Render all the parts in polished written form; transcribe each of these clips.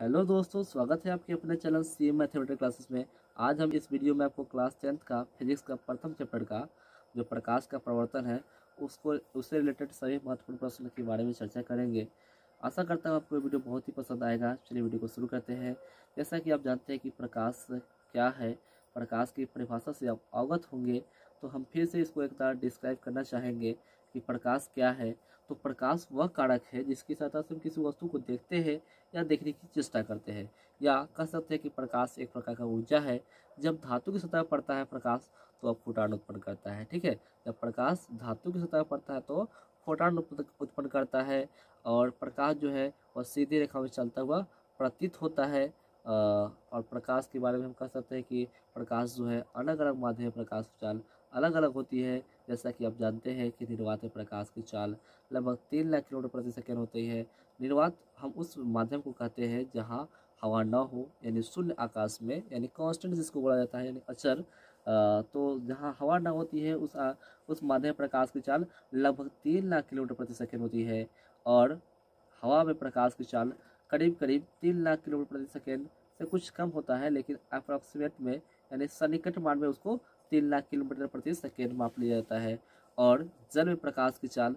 Hello दोस्तों, स्वागत है आपके अपने चैनल सीएम मैथमेटिक्स क्लासेस में। आज हम इस वीडियो में आपको क्लास 10th का फिजिक्स का प्रथम चैप्टर का जो प्रकाश का प्रवर्तन है उससे रिलेटेड सभी महत्वपूर्ण प्रश्न के बारे में चर्चा करेंगे। आशा करता हूँ आपको ये वीडियो बहुत ही पसंद आएगा। चलिए वीडियो को शुरू करते हैं। जैसा कि आप जानते हैं कि प्रकाश क्या है, प्रकाश की परिभाषा से आप अवगत होंगे, तो हम फिर से इसको एक बार डिस्क्राइब करना चाहेंगे कि प्रकाश क्या है। तो प्रकाश वह कारक है जिसकी सहायता से हम किसी वस्तु को देखते हैं या देखने की चेष्टा करते हैं, या कह सकते हैं कि प्रकाश एक प्रकार का ऊर्जा है। जब धातु की सतह पर पड़ता है प्रकाश, तो अब फोटॉन उत्पन्न करता है। ठीक है, जब प्रकाश धातु की सतह पर पड़ता है तो फोटॉन उत्पन्न करता है। और प्रकाश जो है वह सीधी रेखा में चलता हुआ प्रतीत होता है। और प्रकाश के बारे में हम कह सकते हैं कि प्रकाश जो है अलग अलग माध्यम प्रकाश चाल अलग अलग होती है। जैसा कि आप जानते हैं कि निर्वात में प्रकाश की चाल लगभग 3 लाख किलोमीटर प्रति सेकेंड होती है। निर्वात हम उस माध्यम को कहते हैं जहाँ हवा न हो, यानी शून्य आकाश में, यानी कांस्टेंट जिसको बोला जाता है, यानी अचर। तो जहाँ हवा न होती है उस माध्यम प्रकाश की चाल लगभग 3 लाख किलोमीटर प्रति सेकेंड होती है। और हवा में प्रकाश की चाल करीब करीब 3 लाख किलोमीटर प्रति सेकेंड से कुछ कम होता है, लेकिन अप्रॉक्सीमेट में यानी सन्निकट मान में उसको 3 लाख किलोमीटर प्रति सेकेंड माप लिया जाता है। और जल में प्रकाश की चाल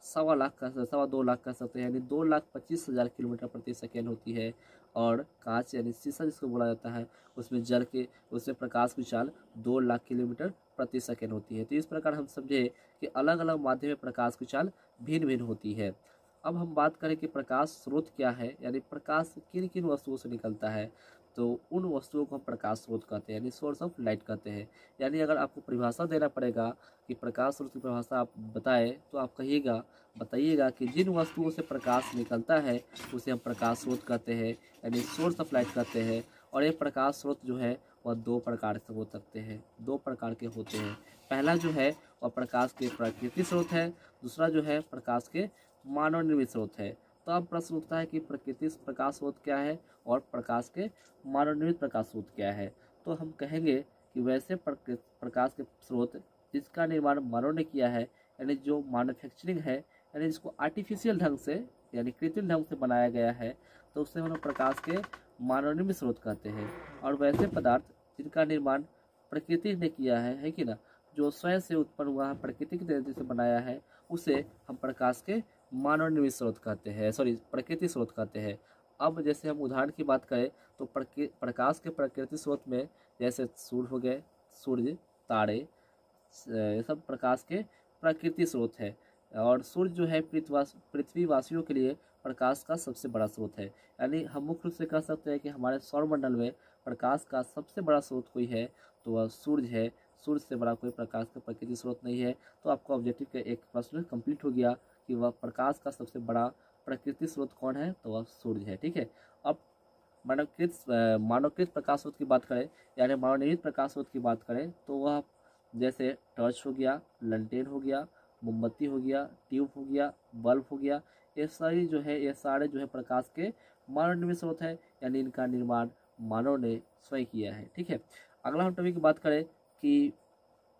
2.25 लाख कह सकते हैं, यानी 2,25,000 किलोमीटर प्रति सेकेंड होती है। और कांच यानी शीशा जिसको बोला जाता है, उसमें प्रकाश की चाल 2 लाख किलोमीटर प्रति सेकेंड होती है। तो इस प्रकार हम समझे कि अलग अलग माध्यम में प्रकाश की चाल भिन्न भिन्न होती है। अब हम बात करें कि प्रकाश स्रोत क्या है, यानी प्रकाश किन किन वस्तुओं से निकलता है। तो उन वस्तुओं को हम प्रकाश स्रोत कहते हैं, यानी सोर्स ऑफ लाइट कहते हैं। यानी अगर आपको परिभाषा देना पड़ेगा कि प्रकाश स्रोत की परिभाषा आप बताएं, तो आप बताइएगा कि जिन वस्तुओं से प्रकाश निकलता है उसे हम प्रकाश स्रोत कहते हैं, यानी सोर्स ऑफ लाइट कहते हैं। और ये प्रकाश स्रोत जो है वह दो प्रकार से हो सकते हैं, दो प्रकार के होते हैं। पहला जो है वह प्रकाश के प्राकृतिक स्रोत है, दूसरा जो है प्रकाश के मानव निर्मित स्रोत है। तो अब प्रश्न उठता है कि प्राकृतिक प्रकाश स्रोत क्या है और प्रकाश के मानव निर्मित प्रकाश स्रोत क्या है। तो हम कहेंगे कि वैसे प्रकाश के स्रोत जिसका निर्माण मानव ने किया है, यानी जो मैन्युफैक्चरिंग है, यानी जिसको आर्टिफिशियल ढंग से यानी कृत्रिम ढंग से बनाया गया है, तो उसे हम लोग प्रकाश के मानव निर्मित स्रोत कहते हैं। और वैसे पदार्थ जिनका निर्माण प्रकृति ने किया है कि ना, जो स्वयं से उत्पन्न हुआ है, प्रकृति की तरीके से बनाया है, उसे हम प्रकाश के मानव निर्मित स्रोत कहते हैं, प्राकृतिक स्रोत कहते हैं। अब जैसे हम उदाहरण की बात करें तो प्रकाश के प्राकृतिक स्रोत में जैसे सूर्य हो गए, सूर्य, तारे, ये सब प्रकाश के प्राकृतिक स्रोत है। और सूर्य जो है पृथ्वीवासियों के लिए प्रकाश का सबसे बड़ा स्रोत है। यानी हम मुख्य रूप से कह सकते हैं कि हमारे सौरमंडल में प्रकाश का सबसे बड़ा स्रोत कोई है तो वह सूर्य है। सूर्य से बड़ा कोई प्रकाश का प्राकृतिक स्रोत नहीं है। तो आपको ऑब्जेक्टिव का एक प्रश्न कंप्लीट हो गया कि वह प्रकाश का सबसे बड़ा प्राकृतिक स्रोत कौन है, तो वह सूर्य है। ठीक है, अब मानवकृत प्रकाश स्रोत की बात करें, यानी मानव निर्मित प्रकाश स्रोत की बात करें, तो वह जैसे टॉर्च हो गया, लंटेन हो गया, मोमबत्ती हो गया, ट्यूब हो गया, बल्ब हो गया, ये सारे जो है प्रकाश के मानव निर्मित स्रोत है, यानी इनका निर्माण मानव ने स्वयं किया है। ठीक है, अगला हम टॉपिक की बात करें कि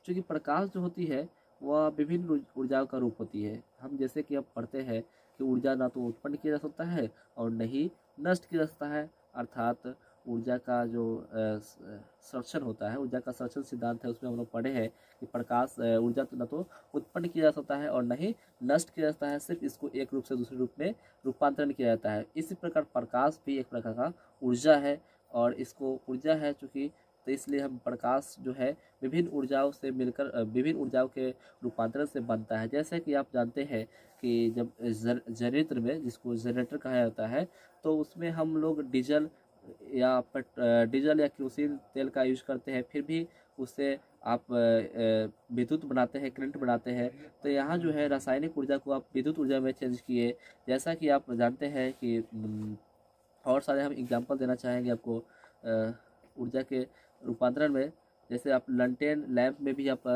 चूँकि प्रकाश जो होती है वह विभिन्न ऊर्जाओं का रूप होती है। हम जैसे कि अब पढ़ते हैं कि ऊर्जा ना तो उत्पन्न किया जा सकता है और न ही नष्ट किया जा सकता है। अर्थात ऊर्जा का जो संरक्षण होता है, ऊर्जा का संरक्षण सिद्धांत है, उसमें हम लोग पढ़े हैं कि ऊर्जा तो न तो उत्पन्न किया जा सकता है और न ही नष्ट किया जा सकता है, सिर्फ इसको एक रूप से दूसरे रूप में रूपांतरण किया जाता है। इसी प्रकार प्रकाश भी एक प्रकार का ऊर्जा है, और इसको ऊर्जा है चूँकि, तो इसलिए हम प्रकाश जो है विभिन्न ऊर्जाओं से मिलकर विभिन्न ऊर्जाओं के रूपांतरण से बनता है। जैसे कि आप जानते हैं कि जब जनरेटर में, जिसको जनरेटर कहा जाता है, तो उसमें हम लोग डीजल या केरोसिन तेल का यूज करते हैं, फिर भी उससे आप विद्युत बनाते हैं, करंट बनाते हैं। तो यहाँ जो है रासायनिक ऊर्जा को आप विद्युत ऊर्जा में चेंज किए। जैसा कि आप जानते हैं कि और सारे हम एग्जांपल देना चाहेंगे आपको ऊर्जा के रूपांतरण में। जैसे आप लंटेन लैंप में भी आप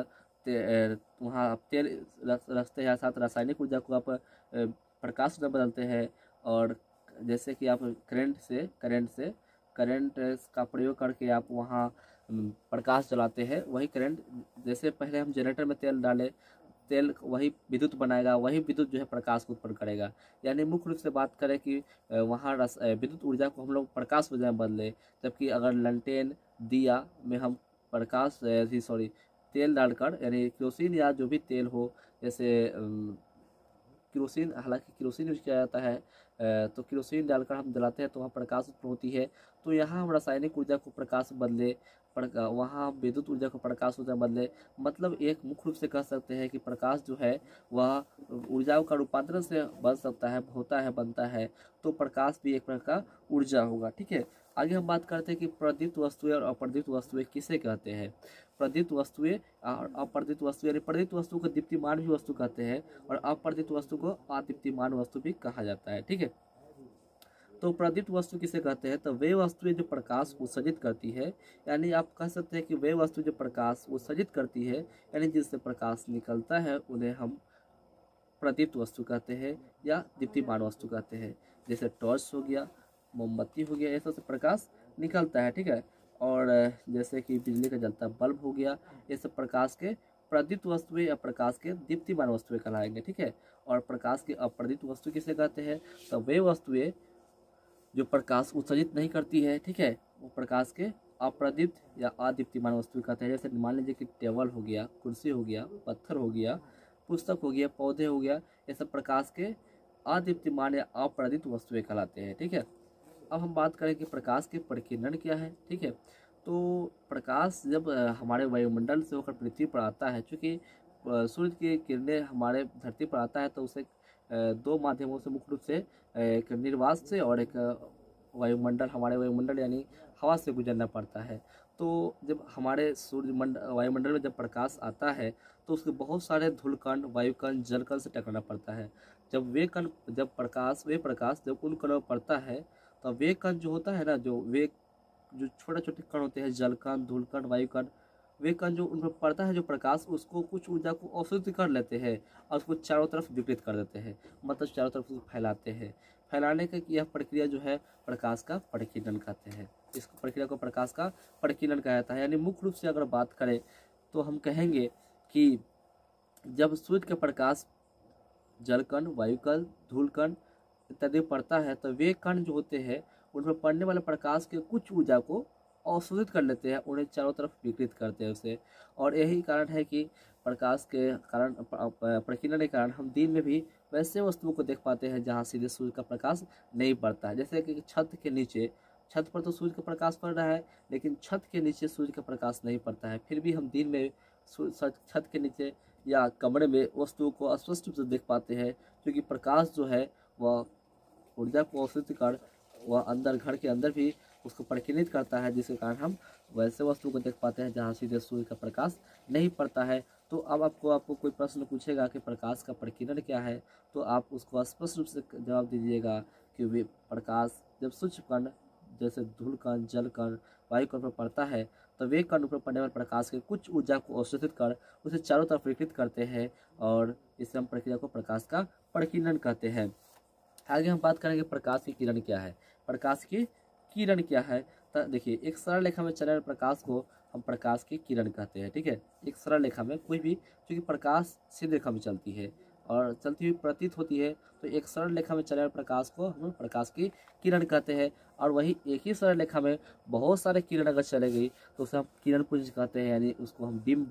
वहाँ आप तेल रखते हैं, साथ रासायनिक ऊर्जा को आप प्रकाश में बदलते हैं। और जैसे कि आप करंट का प्रयोग करके आप वहाँ प्रकाश जलाते हैं। वही करंट, जैसे पहले हम जनरेटर में तेल डाले, तेल वही विद्युत बनाएगा, वही विद्युत जो है प्रकाश को उत्पन्न करेगा। यानी मुख्य रूप से बात करें कि वहाँ विद्युत ऊर्जा को हम लोग प्रकाश ऊर्जा में बदले, जबकि अगर लंटेन दिया में हम तेल डालकर, यानी केरोसिन या जो भी तेल हो, जैसे केरोसिन, हालांकि केरोसिन यूज किया जाता है, तो केरोसिन डालकर हम जलाते हैं तो वहाँ प्रकाश उत्पन्न होती है। तो यहाँ हम रासायनिक ऊर्जा को प्रकाश बदले, वहाँ हम विद्युत ऊर्जा को प्रकाश ऊर्जा बदले। मतलब एक मुख्य रूप से कह सकते हैं कि प्रकाश जो है वह ऊर्जाओं का रूपांतरण से बन सकता है, होता है, बनता है। तो प्रकाश भी एक प्रकार का ऊर्जा होगा। ठीक है, आगे हम बात करते हैं कि प्रदीप्त वस्तुएं और अप्रदीप्त वस्तुएं किसे कहते हैं। प्रदीप्त वस्तुएं और अप्रदीप्त वस्तु, यानी प्रदीप्त वस्तु को दीप्तिमान भी वस्तु कहते हैं और अप्रदीप्त वस्तु को अदीप्तिमान वस्तु भी कहा जाता है। ठीक है, तो प्रदीप्त वस्तु किसे कहते हैं, तो वे वस्तुएं जो प्रकाश उत्सर्जित करती है, यानी आप कह सकते हैं कि वे वस्तु जो प्रकाश उत्सर्जित करती है, यानी जिससे प्रकाश निकलता है, उन्हें हम प्रदीप्त वस्तु कहते हैं या दीप्तिमान वस्तु कहते हैं। जैसे टॉर्च हो गया, मोमबत्ती हो गया, ये सब से प्रकाश निकलता है। ठीक है, और जैसे कि बिजली का जलता बल्ब हो गया, ये सब प्रकाश के प्रदीप्त वस्तुएं या प्रकाश के दीप्तिमान वस्तुएं कहलाएंगे। ठीक है, और प्रकाश की अप्रदीप्त वस्तु किसे कहते हैं, तो वे वस्तुएं जो प्रकाश उत्सर्जित नहीं करती है, ठीक है, वो प्रकाश के अप्रदीप्त या अदीप्तिमान वस्तु कहते हैं। जैसे मान लीजिए कि टेबल हो गया, कुर्सी हो गया, पत्थर हो गया, पुस्तक हो गया, पौधे हो गया, ये सब प्रकाश के अदीप्तिमान या अप्रदीप्त वस्तुएं कहलाते हैं। ठीक है, अब हम बात करें कि प्रकाश के परिकीर्णन क्या है। ठीक है, तो प्रकाश जब हमारे वायुमंडल से होकर पृथ्वी पर आता है, चूँकि सूर्य की किरणें हमारे धरती पर आता है, तो उसे दो माध्यमों से, मुख्य रूप से एक निर्वात से और एक वायुमंडल, हमारे वायुमंडल यानी हवा से गुजरना पड़ता है। तो जब हमारे वायुमंडल में जब प्रकाश आता है तो उसके बहुत सारे धूलकण, वायुकण, जलकण से टकराना पड़ता है। जब प्रकाश जब उन कणों पर पड़ता है, तो वे कण जो होता है ना, जो छोटे छोटे कण होते हैं, जलकण, धूलकण, वायुकण, वे कण जो उन पर पड़ता है जो प्रकाश, उसको कुछ ऊर्जा को अवशोषित कर लेते हैं और उसको चारों तरफ विकृत कर देते हैं, मतलब चारों तरफ उसको फैलाते हैं। फैलाने का यह प्रक्रिया जो है प्रकाश का परिकीर्णन कहते हैं। इस प्रक्रिया को प्रकाश का परिकीर्णन कहा जाता है। यानी मुख्य रूप से अगर बात करें तो हम कहेंगे कि जब सूर्य का प्रकाश जलकण, वायुकण, धूलकण इत्यादि पड़ता है, तो वे कण जो होते हैं उन पर पड़ने वाले प्रकाश के कुछ ऊर्जा को अवशोषित कर लेते हैं, उन्हें चारों तरफ विकृत करते हैं उसे। और यही कारण है कि प्रकाश के कारण, प्रकीर्णन के कारण हम दिन में भी वैसे वस्तुओं को देख पाते हैं जहाँ सीधे सूर्य का प्रकाश नहीं पड़ता है। जैसे कि छत के नीचे, छत पर तो सूर्य का प्रकाश पड़ रहा है, लेकिन छत के नीचे सूर्य का प्रकाश नहीं पड़ता है, फिर भी हम दिन में छत के नीचे या कमरे में वस्तुओं को स्पष्ट रूप से देख पाते हैं, क्योंकि प्रकाश जो है वह ऊर्जा को अवशोषित कर वह अंदर, घर के अंदर भी उसको परिकीर्णित करता है, जिसके कारण हम वैसे वस्तुओं को देख पाते हैं जहाँ सीधे सूर्य का प्रकाश नहीं पड़ता है। तो अब आपको कोई प्रश्न पूछेगा कि प्रकाश का परिकीर्णन क्या है, तो आप उसको स्पष्ट रूप से जवाब दीजिएगा कि वे प्रकाश जब सूक्ष्म कण जैसे धूल कण, जल कण, वायु कण पर पड़ता है, तो वे कण ऊपर पड़ने वाले प्रकाश के कुछ ऊर्जा को अवशोषित कर उसे चारों तरफ विकृत करते हैं, और इस प्रक्रिया को प्रकाश का परिकीर्णन कहते हैं। आगे हम बात करेंगे प्रकाश की किरण क्या है। प्रकाश की किरण क्या है, तो देखिए, एक सरल रेखा में चलने वाले प्रकाश को हम प्रकाश की किरण कहते हैं। ठीक है, एक सरल रेखा में कोई भी, क्योंकि प्रकाश सीधी रेखा में चलती है और चलती हुई प्रतीत होती है, तो एक सरल रेखा में चलने वाले प्रकाश को हम प्रकाश की किरण कहते हैं। और वही एक ही सरल रेखा में बहुत सारे किरण अगर चले गई तो उसे हम किरण पुंज कहते हैं, यानी उसको हम बिंब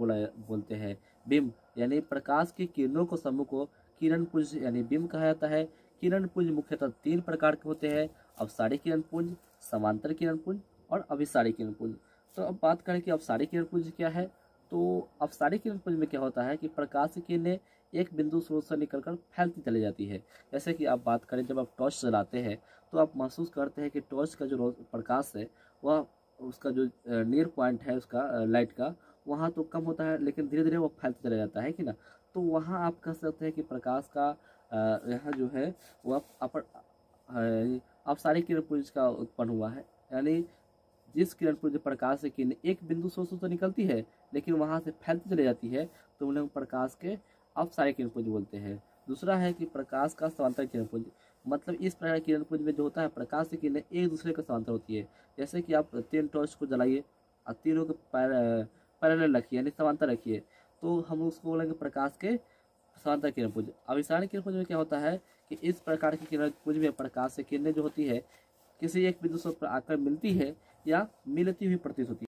बोलते हैं। बिंब यानी प्रकाश की किरणों को समूह को किरण पुंज यानी बिंब कहा जाता है। किरण पुंज मुख्यतः 3 प्रकार के होते हैं: अपसारी किरण पुंज, समांतर किरण पुंज और अभिसारी किरण पुंज। तो अब बात करें कि अपसारी किरण पुंज क्या है, तो अपसारी किरण पुंज में क्या होता है कि प्रकाश की किरणें एक बिंदु स्रोत से निकलकर फैलती चली जाती है। जैसे कि आप बात करें, जब आप टॉर्च जलाते हैं तो आप महसूस करते हैं कि टॉर्च का जो प्रकाश है वह, उसका जो नियर पॉइंट है उसका लाइट का, वहाँ तो कम होता है, लेकिन धीरे धीरे वो फैलता चला जाता है कि ना। तो वहाँ आप कह सकते हैं कि प्रकाश का यहाँ जो है वह अपसारी किरण पुंज का उत्पन्न हुआ है। यानी जिस किरण पुंज प्रकाश से किरण एक बिंदु स्रोत से निकलती है लेकिन वहाँ से फैलती चली जाती है, तो उन्हें प्रकाश के अपसारी किरण पुंज बोलते हैं। दूसरा है कि प्रकाश का समांतर किरण पुंज, मतलब इस प्रकार किरण पुंज में जो होता है प्रकाश की किरणें एक दूसरे के समांतर होती है। जैसे कि आप 3 टॉर्च को जलाइए और तीनों को पैरेलल रखिए, यानी समांतर रखिए, तो हम उसको बोलेंगे प्रकाश के समांतर किरणपुंज। अभिसारी किरणपुंज में क्या होता है कि इस प्रकार की किरणपुंज में प्रकाश से किरणें जो होती है किसी एक बिंदु से पर आकर मिलती है या मिलती हुई प्रतीत होती है।